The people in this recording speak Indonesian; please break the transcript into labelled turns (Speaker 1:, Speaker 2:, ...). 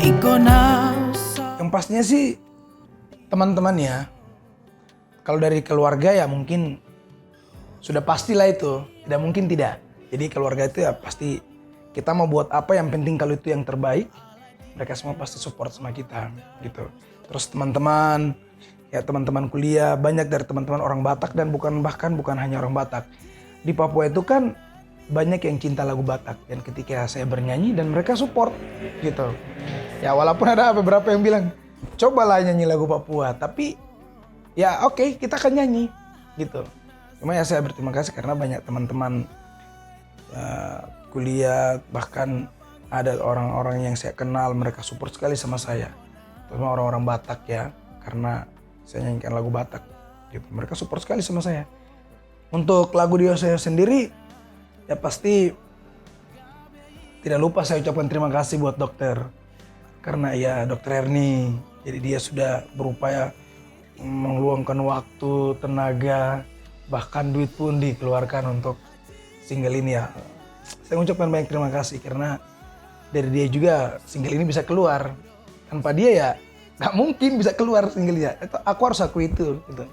Speaker 1: Yang pastinya sih teman-teman ya, kalau dari keluarga ya mungkin sudah pastilah itu, tidak mungkin tidak. Jadi keluarga itu ya pasti kita mau buat apa yang penting kalau itu yang terbaik, mereka semua pasti support sama kita gitu. Terus teman-teman, ya teman-teman kuliah, banyak dari teman-teman orang Batak dan bahkan bukan hanya orang Batak. Di Papua itu kan banyak yang cinta lagu Batak dan ketika saya bernyanyi dan mereka support gitu. Ya walaupun ada beberapa yang bilang, cobalah nyanyi lagu Papua, tapi ya oke, kita akan nyanyi gitu. Cuma ya saya berterima kasih karena banyak teman-teman kuliah, bahkan ada orang-orang yang saya kenal, mereka support sekali sama saya. Terutama orang-orang Batak ya, karena saya nyanyikan lagu Batak gitu. Mereka support sekali sama saya. Untuk lagu Dio saya sendiri, ya pasti tidak lupa saya ucapkan terima kasih buat dokter. Karena ya dokter Erni, jadi dia sudah berupaya meluangkan waktu, tenaga, bahkan duit pun dikeluarkan untuk single ini ya. Saya ucapkan banyak terima kasih karena dari dia juga single ini bisa keluar. Tanpa dia ya gak mungkin bisa keluar single ya. Aku harus akui itu gitu.